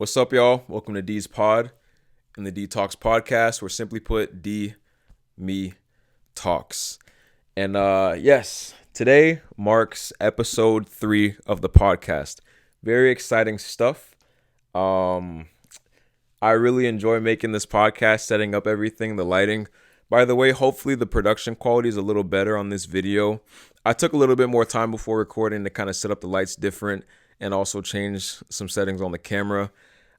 What's up, y'all? Welcome to D's Pod and the D Talks podcast, where simply put, D, me, talks. And yes, today marks episode 3 of the podcast. Very exciting stuff. I really enjoy making this podcast, setting up everything, the lighting. By the way, hopefully the production quality is a little better on this video. I took a little bit more time before recording to kind of set up the lights different and also change some settings on the camera.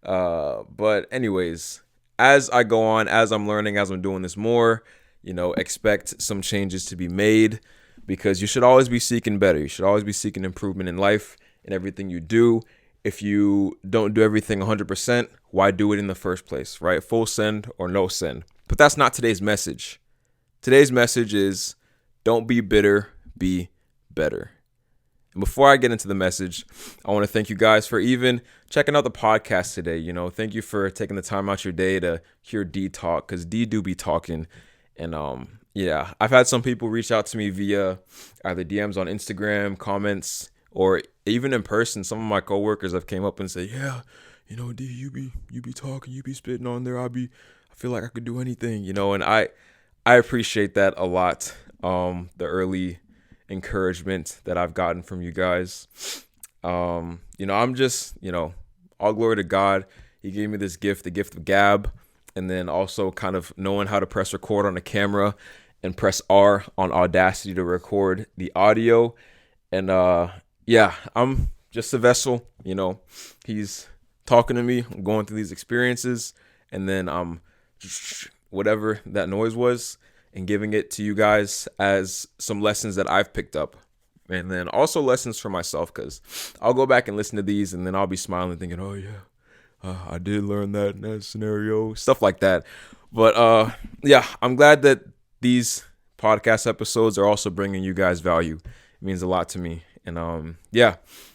But anyways, as I go on, as I'm learning, as I'm doing this more, expect some changes to be made because you should always be seeking better. You should always be seeking improvement in life and everything you do. If you don't do everything 100%, why do it in the first place, right? Full send or no send. But that's not today's message. Today's message is don't be bitter, be better. And before I get into the message, I want to thank you guys for even checking out the podcast today. Thank you for taking the time out your day to hear D talk, because D do be talking. And I've had some people reach out to me via either DMs on Instagram, comments, or even in person. Some of my coworkers have came up and said, "Yeah, D, you be talking, you be spitting on there. I feel like I could do anything, and I appreciate that a lot. The early encouragement that I've gotten from you guys. I'm just, all glory to God. He gave me this gift, the gift of gab, and then also kind of knowing how to press record on the camera and press R on Audacity to record the audio. And I'm just a vessel, he's talking to me, I'm going through these experiences, and then I'm whatever that noise was, and giving it to you guys as some lessons that I've picked up. And then also lessons for myself, because I'll go back and listen to these and then I'll be smiling thinking, oh yeah, I did learn that in that scenario, stuff like that. But I'm glad that these podcast episodes are also bringing you guys value. It means a lot to me. And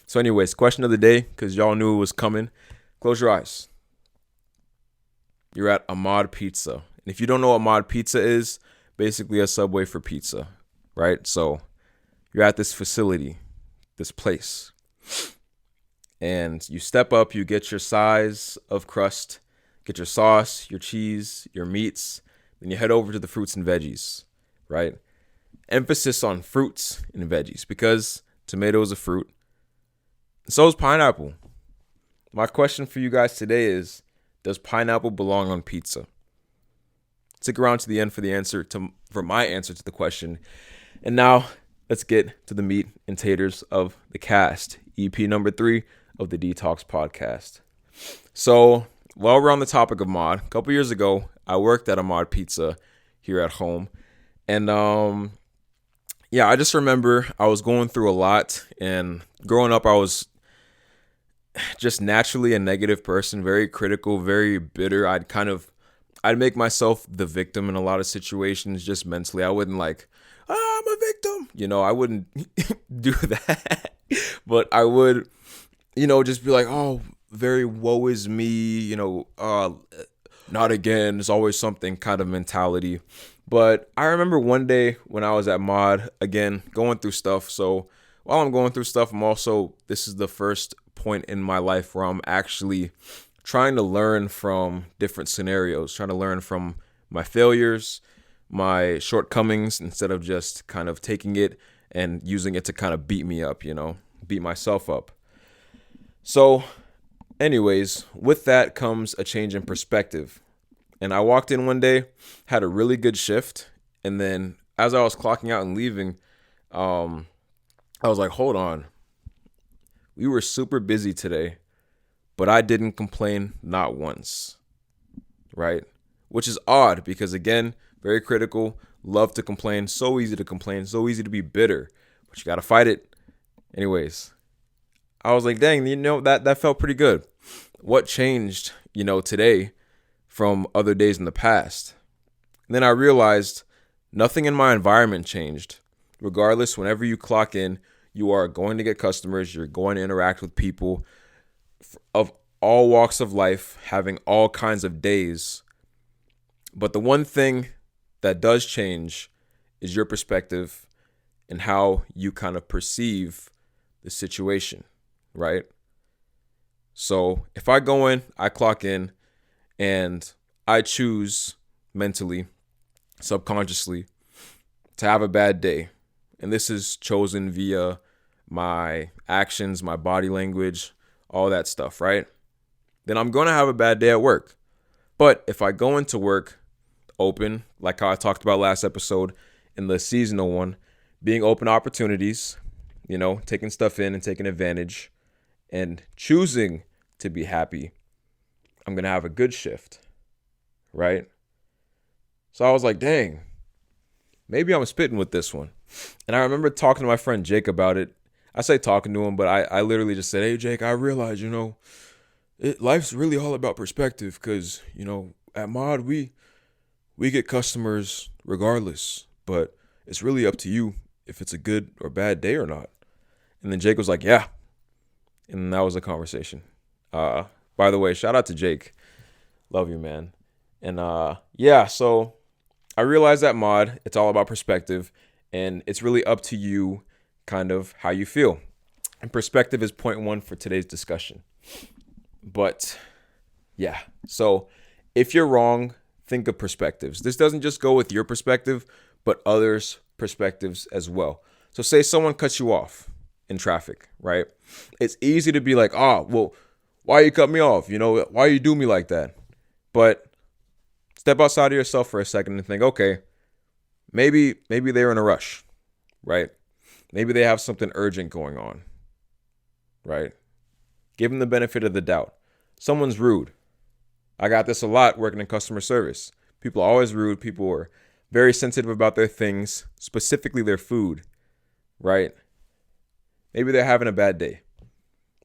so anyways, question of the day, because y'all knew it was coming. Close your eyes. You're at Ahmad Pizza. And if you don't know what Ahmad Pizza is, basically a Subway for pizza, right? So you're at this facility, this place, and you step up, you get your size of crust, get your sauce, your cheese, your meats, then you head over to the fruits and veggies, right? Emphasis on fruits and veggies because tomato is a fruit, and so is pineapple. My question for you guys today is, does pineapple belong on pizza? Stick around to the end for my answer to the question. And now let's get to the meat and taters of the cast, EP number 3 of the D Talks podcast. So while we're on the topic of Ahmad, a couple years ago, I worked at Ahmad Pizza here at home. And I just remember I was going through a lot. And growing up, I was just naturally a negative person, very critical, very bitter. I'd make myself the victim in a lot of situations, just mentally. I wouldn't I'm a victim. I wouldn't do that. But I would, just be like, oh, very woe is me, not again. There's always something kind of mentality. But I remember one day when I was at Mod, again, going through stuff. So while I'm going through stuff, this is the first point in my life where I'm actually trying to learn from different scenarios, trying to learn from my failures, my shortcomings, instead of just kind of taking it and using it to kind of beat me up, beat myself up. So anyways, with that comes a change in perspective. And I walked in one day, had a really good shift. And then as I was clocking out and leaving, I was like, hold on. We were super busy today, but I didn't complain not once, right? Which is odd because, again, very critical, love to complain, so easy to complain, so easy to be bitter, but you got to fight it. Anyways, I was like, dang, that felt pretty good. What changed, today from other days in the past? And then I realized nothing in my environment changed. Regardless, whenever you clock in, you are going to get customers, you're going to interact with people of all walks of life, having all kinds of days. But the one thing that does change is your perspective and how you kind of perceive the situation, right? So if I go in, I clock in, and I choose mentally, subconsciously, to have a bad day, and this is chosen via my actions, my body language, all that stuff, right? Then I'm going to have a bad day at work. But if I go into work open, like how I talked about last episode in the seasonal one, being open to opportunities, taking stuff in and taking advantage and choosing to be happy, I'm going to have a good shift, right? So I was like, dang, maybe I'm spitting with this one. And I remember talking to my friend Jake about it. I say talking to him, but I literally just said, hey, Jake, I realize, life's really all about perspective because, at Mod, we get customers regardless, but it's really up to you if it's a good or bad day or not. And then Jake was like, yeah. And that was the conversation. By the way, shout out to Jake. Love you, man. And so I realized that Mod, it's all about perspective, and it's really up to you kind of how you feel. And perspective is point one for today's discussion. But yeah, so if you're wrong, think of perspectives. This doesn't just go with your perspective, but others' perspectives as well. So say someone cuts you off in traffic, right? It's easy to be like, well, why you cut me off? Why you do me like that? But step outside of yourself for a second and think, okay, maybe they're in a rush, right? Maybe they have something urgent going on, right? Give them the benefit of the doubt. Someone's rude. I got this a lot working in customer service. People are always rude. People are very sensitive about their things, specifically their food, right? Maybe they're having a bad day.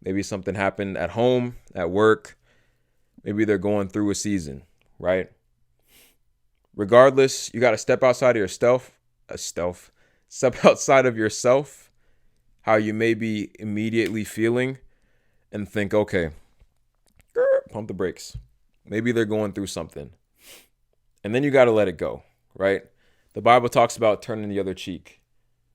Maybe something happened at home, at work. Maybe they're going through a season, right? Regardless, you got to step outside of yourself, step outside of yourself, how you may be immediately feeling, and think, okay, pump the brakes. Maybe they're going through something. And then you got to let it go, right? The Bible talks about turning the other cheek,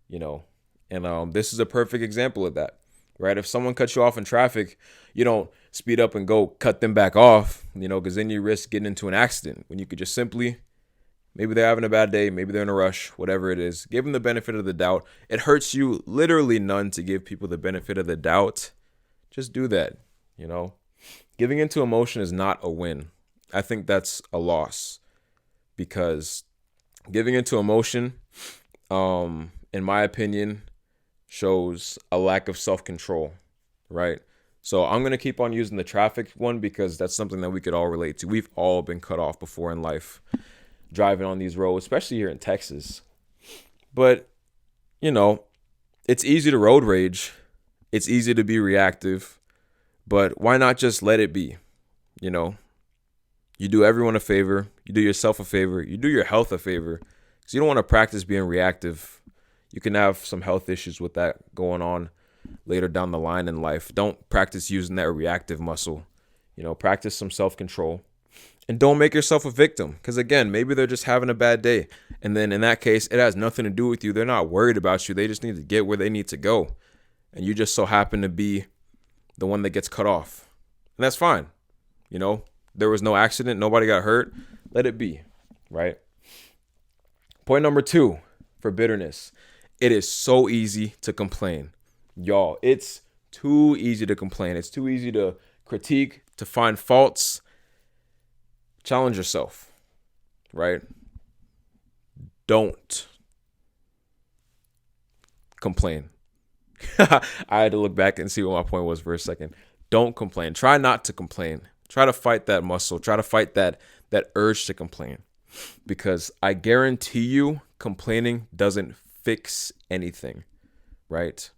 and this is a perfect example of that, right? If someone cuts you off in traffic, you don't speed up and go cut them back off, because then you risk getting into an accident when you could just simply, maybe they're having a bad day, maybe they're in a rush, whatever it is, give them the benefit of the doubt. It hurts you literally none to give people the benefit of the doubt. Just do that, Giving into emotion is not a win. I think that's a loss because giving into emotion, in my opinion, shows a lack of self-control, right? So I'm going to keep on using the traffic one because that's something that we could all relate to. We've all been cut off before in life, driving on these roads, especially here in Texas. But, it's easy to road rage. It's easy to be reactive. But why not just let it be? You do everyone a favor. You do yourself a favor. You do your health a favor. Because you don't want to practice being reactive. You can have some health issues with that going on later down the line in life. Don't practice using that reactive muscle. Practice some self-control. And don't make yourself a victim. Because again, maybe they're just having a bad day. And then in that case, it has nothing to do with you. They're not worried about you. They just need to get where they need to go. And you just so happen to be the one that gets cut off. And that's fine. There was no accident. Nobody got hurt. Let it be, right? Point number 2 for bitterness. It is so easy to complain. Y'all, it's too easy to complain. It's too easy to critique, to find faults. Challenge yourself, right? Don't complain. I had to look back and see what my point was for a second. Don't complain. Try not to complain. Try to fight that muscle. Try to fight that urge to complain. Because I guarantee you, complaining doesn't fix anything, right?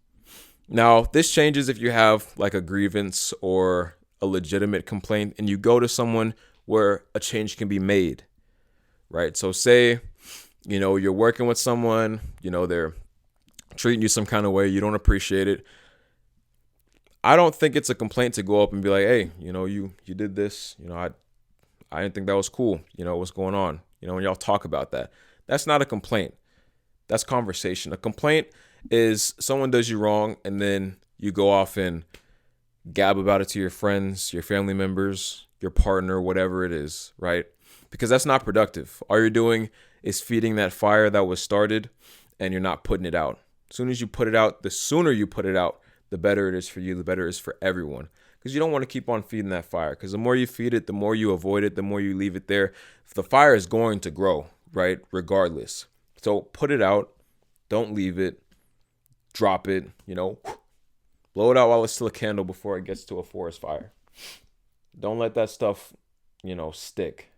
Now, this changes if you have like a grievance or a legitimate complaint and you go to someone where a change can be made, right? So say, you're working with someone, they're treating you some kind of way, you don't appreciate it. I don't think it's a complaint to go up and be like, hey, you did this, I didn't think that was cool. What's going on? When y'all talk about that, that's not a complaint. That's conversation. A complaint is someone does you wrong and then you go off and Gab about it to your friends, your family members, your partner, whatever it is, right? Because that's not productive. All you're doing is feeding that fire that was started, and you're not putting it out. As soon as you put it out, the sooner you put it out, the better it is for you, the better it is for everyone. Because you don't want to keep on feeding that fire. Because the more you feed it, the more you avoid it, the more you leave it there, the fire is going to grow, right? Regardless. So put it out. Don't leave it. Drop it, blow it out while it's still a candle before it gets to a forest fire. Don't let that stuff, stick.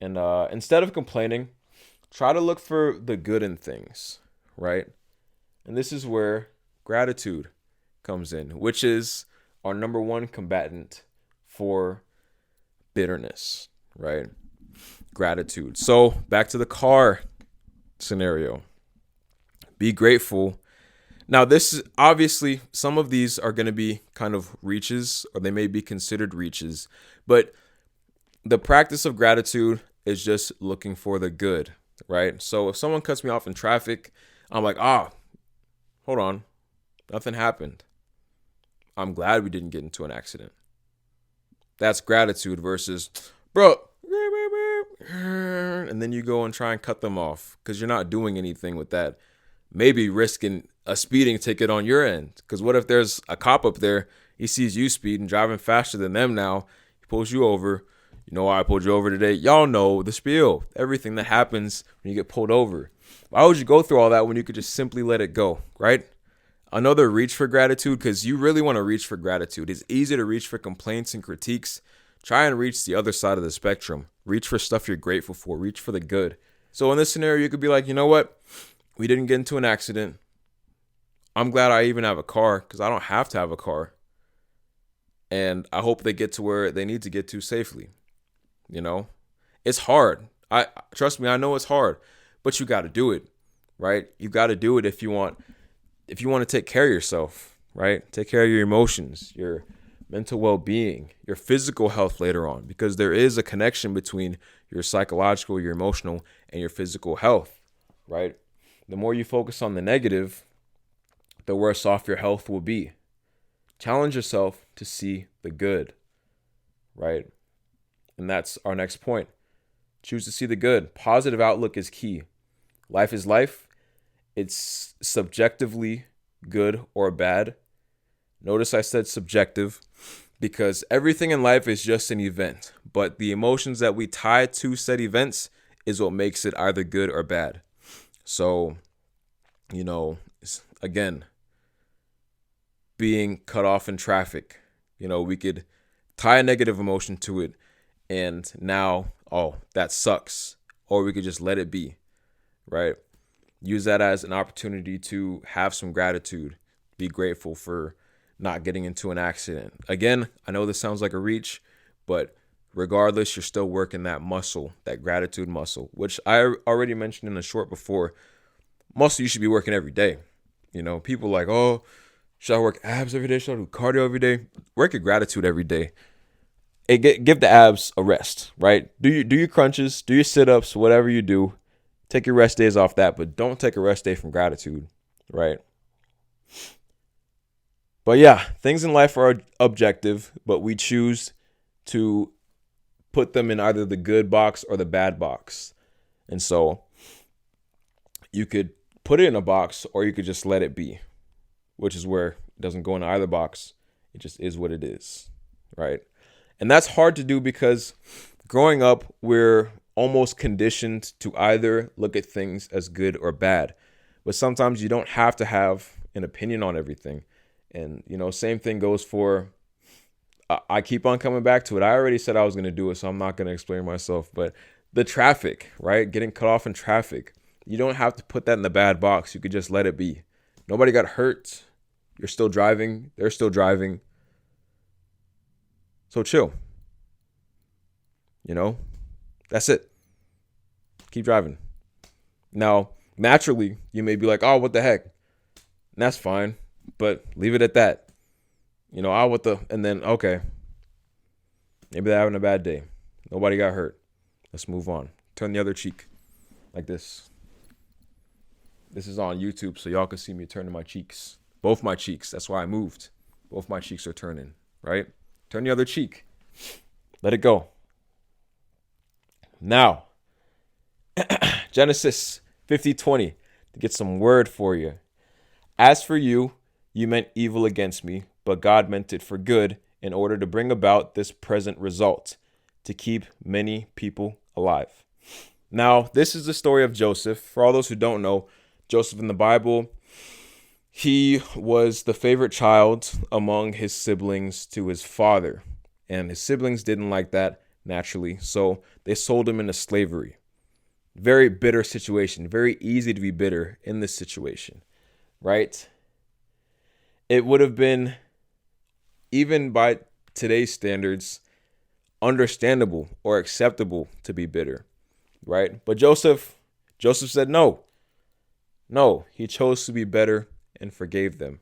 And instead of complaining, try to look for the good in things, right? And this is where gratitude comes in, which is our number one combatant for bitterness, right? Gratitude. So back to the car scenario. Be grateful. Now, this is obviously, some of these are going to be kind of reaches, or they may be considered reaches, but the practice of gratitude is just looking for the good, right? So if someone cuts me off in traffic, I'm like, hold on, nothing happened. I'm glad we didn't get into an accident. That's gratitude versus, bro, and then you go and try and cut them off because you're not doing anything with that. Maybe risking a speeding ticket on your end. Because what if there's a cop up there, he sees you speeding, driving faster than them now, he pulls you over. You know why I pulled you over today? Y'all know the spiel. Everything that happens when you get pulled over. Why would you go through all that when you could just simply let it go, right? Another reach for gratitude, because you really want to reach for gratitude. It's easy to reach for complaints and critiques. Try and reach the other side of the spectrum. Reach for stuff you're grateful for. Reach for the good. So in this scenario, you could be like, you know what? We didn't get into an accident. I'm glad I even have a car because I don't have to have a car. And I hope they get to where they need to get to safely. It's hard. Trust me, I know it's hard, but you got to do it, right? You got to do it if you want to take care of yourself, right? Take care of your emotions, your mental well-being, your physical health later on, because there is a connection between your psychological, your emotional, and your physical health, right? The more you focus on the negative, the worse off your health will be. Challenge yourself to see the good, right? And that's our next point. Choose to see the good. Positive outlook is key. Life is life. It's subjectively good or bad. Notice I said subjective because everything in life is just an event, but the emotions that we tie to said events is what makes it either good or bad. So, again, being cut off in traffic, we could tie a negative emotion to it and now, that sucks. Or we could just let it be, right? Use that as an opportunity to have some gratitude. Be grateful for not getting into an accident. Again, I know this sounds like a reach, but regardless, you're still working that muscle, that gratitude muscle, which I already mentioned in the short before. Muscle you should be working every day. People like, should I work abs every day? Should I do cardio every day? Work your gratitude every day. Give the abs a rest, right? Do your crunches, do your sit-ups, whatever you do. Take your rest days off that, but don't take a rest day from gratitude, right? But yeah, things in life are objective, but we choose to put them in either the good box or the bad box. And so you could put it in a box or you could just let it be, which is where it doesn't go in either box. It just is what it is, right? And that's hard to do because growing up, we're almost conditioned to either look at things as good or bad. But sometimes you don't have to have an opinion on everything. And, same thing goes for, I keep on coming back to it. I already said I was going to do it, so I'm not going to explain myself. But the traffic, right? Getting cut off in traffic. You don't have to put that in the bad box. You could just let it be. Nobody got hurt. You're still driving. They're still driving. So chill. That's it. Keep driving. Now, naturally, you may be like, what the heck? And that's fine. But leave it at that. And then, okay. Maybe they're having a bad day. Nobody got hurt. Let's move on. Turn the other cheek. Like this. This is on YouTube, so y'all can see me turning my cheeks. Both my cheeks. That's why I moved. Both my cheeks are turning, right? Turn the other cheek. Let it go. Now, Genesis 50:20, to get some word for you. As for you, you meant evil against me, but God meant it for good in order to bring about this present result, to keep many people alive. Now, this is the story of Joseph. For all those who don't know, Joseph in the Bible, he was the favorite child among his siblings to his father. And his siblings didn't like that, naturally. So they sold him into slavery. Very bitter situation. Very easy to be bitter in this situation, right? It would have been, even by today's standards, understandable or acceptable to be bitter, right? But Joseph said no. No, he chose to be better and forgave them.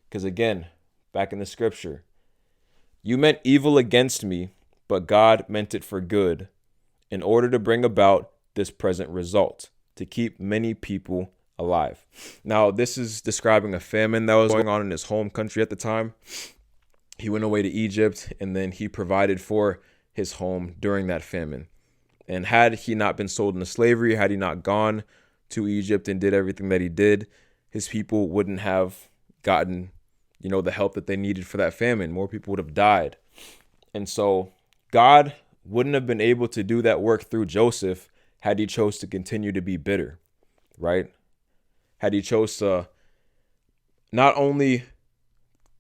Because again, back in the scripture, you meant evil against me, but God meant it for good in order to bring about this present result, to keep many people alive. Now, this is describing a famine that was going on in his home country at the time. He went away to Egypt, and then he provided for his home during that famine. And had he not been sold into slavery, had he not gone to Egypt and did everything that he did, his people wouldn't have gotten, the help that they needed for that famine. More people would have died. And so God wouldn't have been able to do that work through Joseph had he chose to continue to be bitter, right? Had he chose to not only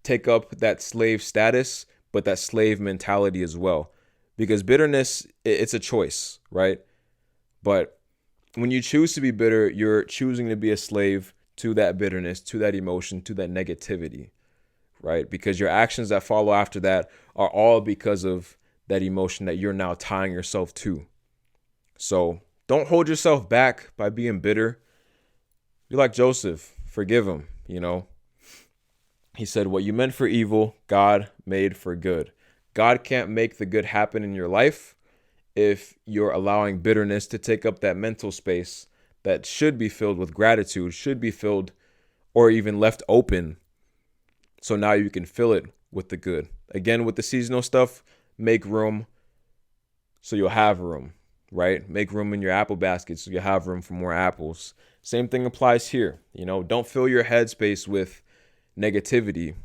take up that slave status, but that slave mentality as well. Because bitterness, it's a choice, right? But when you choose to be bitter, you're choosing to be a slave to that bitterness, to that emotion, to that negativity, right? Because your actions that follow after that are all because of that emotion that you're now tying yourself to. So don't hold yourself back by being bitter. You're like Joseph, forgive him, He said, what you meant for evil, God made for good. God can't make the good happen in your life if you're allowing bitterness to take up that mental space that should be filled with gratitude, should be filled or even left open. So now you can fill it with the good. Again, with the seasonal stuff, make room so you'll have room, right? Make room in your apple basket so you'll have room for more apples. Same thing applies here. Don't fill your headspace with negativity.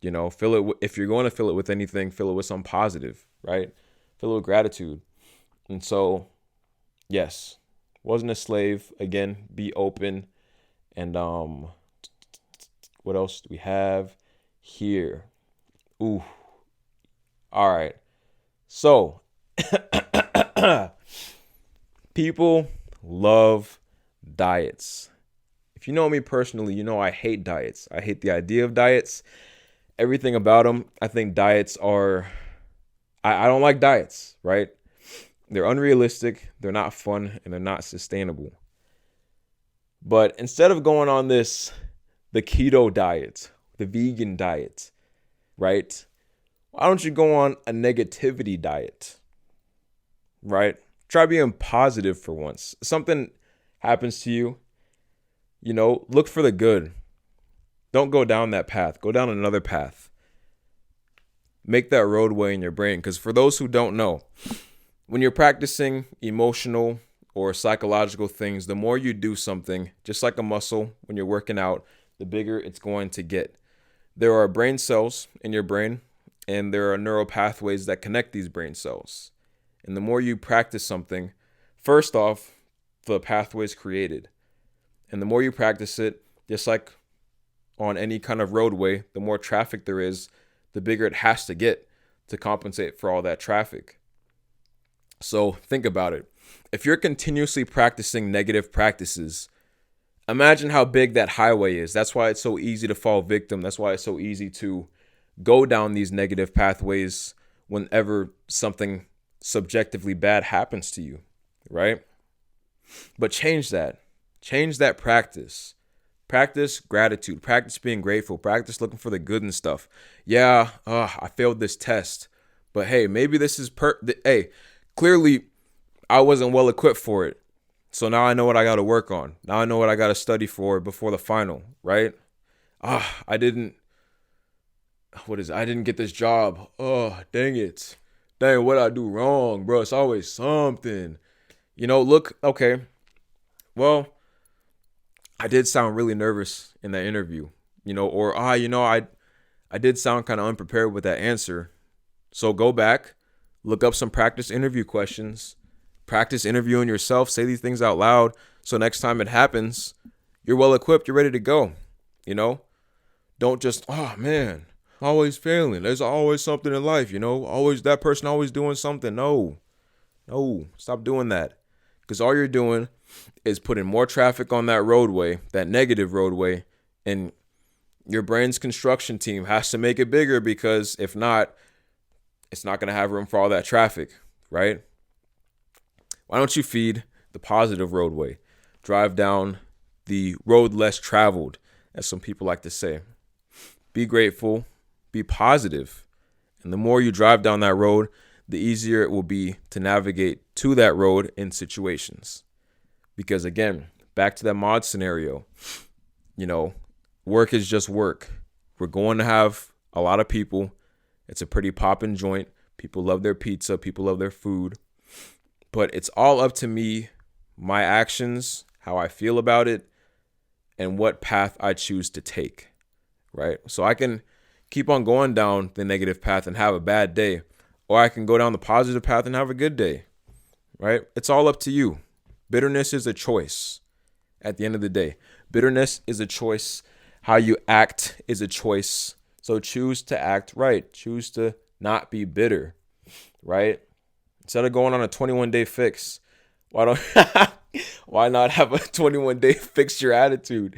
Fill it if you're going to fill it with anything, fill it with some positive, right? Fill it with gratitude. And so, yes, wasn't a slave. Again, be open. And what else do we have here? Ooh. All right. So, people love diets. If you know me personally, you know I hate diets. I hate the idea of diets. Everything about them. I think diets are, I don't like diets, right? They're unrealistic, they're not fun, and they're not sustainable. But instead of going on the keto diet, the vegan diet, right? Why don't you go on a negativity diet, right? Try being positive for once. Something happens to you, look for the good. Don't go down that path. Go down another path. Make that roadway in your brain. Because for those who don't know, when you're practicing emotional or psychological things, the more you do something, just like a muscle, when you're working out, the bigger it's going to get. There are brain cells in your brain, and there are neural pathways that connect these brain cells. And the more you practice something, first off, the pathway is created. And the more you practice it, just like on any kind of roadway, the more traffic there is, the bigger it has to get to compensate for all that traffic. So think about it. If you're continuously practicing negative practices, imagine how big that highway is. That's why it's so easy to fall victim. That's why it's so easy to go down these negative pathways whenever something subjectively bad happens to you, right? But change that. Change that practice. Practice gratitude. Practice being grateful. Practice looking for the good and stuff. Yeah, I failed this test. But hey, maybe this is clearly I wasn't well equipped for it. So now I know what I got to work on. Now I know what I got to study for before the final, right? I didn't what is it? I didn't get this job. Oh, dang it. Dang, what I do wrong, bro? It's always something. Look, okay. Well, I did sound really nervous in that interview, I did sound kind of unprepared with that answer. So go back, look up some practice interview questions, practice interviewing yourself, say these things out loud. So next time it happens, you're well equipped, you're ready to go. Don't just, oh man, always failing. There's always something in life, always that person always doing something. No, stop doing that. Because all you're doing is putting more traffic on that roadway, that negative roadway, and your brain's construction team has to make it bigger, because if not, it's not going to have room for all that traffic, right? Why don't you feed the positive roadway? Drive down the road less traveled, as some people like to say. Be grateful, be positive. And the more you drive down that road, the easier it will be to navigate to that road in situations. Because again, back to that mod scenario, work is just work. We're going to have a lot of people. It's a pretty poppin' joint. People love their pizza. People love their food. But it's all up to me, my actions, how I feel about it, and what path I choose to take, right? So I can keep on going down the negative path and have a bad day, or I can go down the positive path and have a good day, right? It's all up to you. Bitterness is a choice at the end of the day. Bitterness is a choice. How you act is a choice. So choose to act right. Choose to not be bitter, right? Instead of going on a 21-day fix, why not have a 21-day fix your attitude?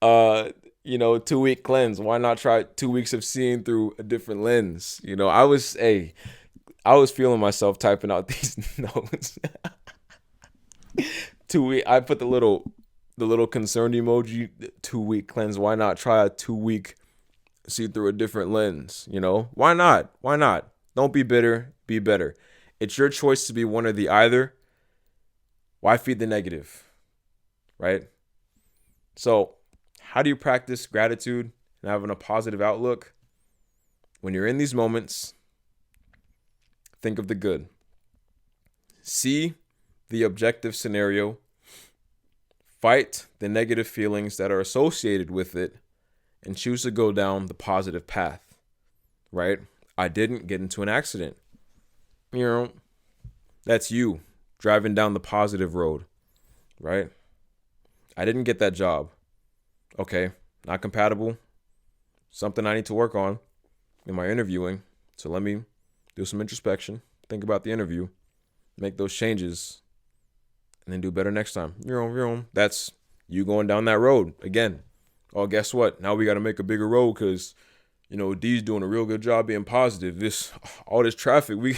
2-week cleanse. Why not try 2 weeks of seeing through a different lens? I was feeling myself typing out these notes. 2 week. I put the little concerned emoji. 2-week cleanse. Why not try a 2-week see through a different lens? Why not? Don't be bitter. Be better. It's your choice to be one or the either. Why feed the negative, right? So how do you practice gratitude and having a positive outlook? When you're in these moments, think of the good. See the objective scenario. Fight the negative feelings that are associated with it, and choose to go down the positive path, right? I didn't get into an accident. That's you driving down the positive road, right? I didn't get that job. Okay, not compatible. Something I need to work on in my interviewing. So let me do some introspection, think about the interview, make those changes, and then do better next time. That's you going down that road again. Oh, guess what? Now we got to make a bigger road because, D's doing a real good job being positive. All this traffic, we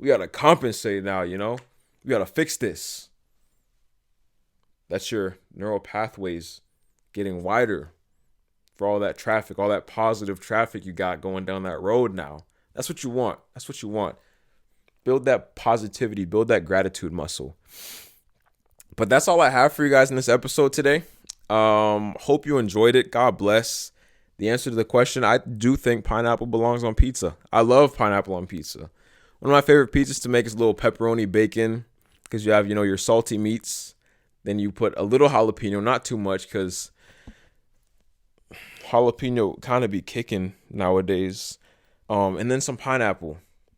got to compensate now, We got to fix this. That's your neural pathways getting wider for all that traffic, all that positive traffic you got going down that road now. That's what you want. Build that positivity, build that gratitude muscle. But that's all I have for you guys in this episode today. Hope you enjoyed it. God bless. The answer to the question, I do think pineapple belongs on pizza. I love pineapple on pizza. One of my favorite pizzas to make is a little pepperoni bacon, because you have, your salty meats. Then you put a little jalapeno, not too much, because jalapeno kind of be kicking nowadays. And then some pineapple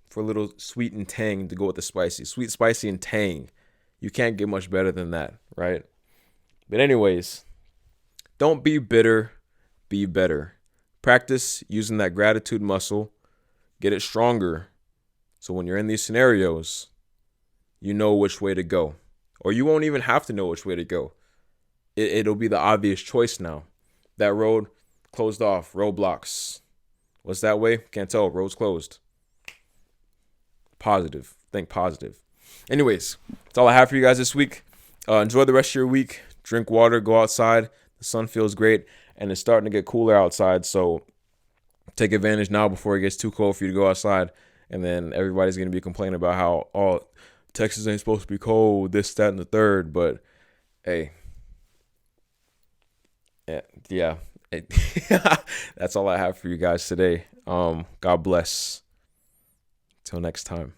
for a little sweet and tang to go with the spicy. Sweet, spicy, and tang. You can't get much better than that, right? But anyways, don't be bitter, be better. Practice using that gratitude muscle. Get it stronger. So when you're in these scenarios, you know which way to go. Or you won't even have to know which way to go. It'll be the obvious choice now. That road closed off, roadblocks. What's that way? Can't tell. Road's closed. Positive. Think positive. Anyways, that's all I have for you guys this week. Enjoy the rest of your week. Drink water. Go outside. The sun feels great. And it's starting to get cooler outside. So take advantage now before it gets too cold for you to go outside. And then everybody's going to be complaining about how, Texas ain't supposed to be cold, this, that, and the third. But, hey. Yeah. That's all I have for you guys today. God bless. Till next time.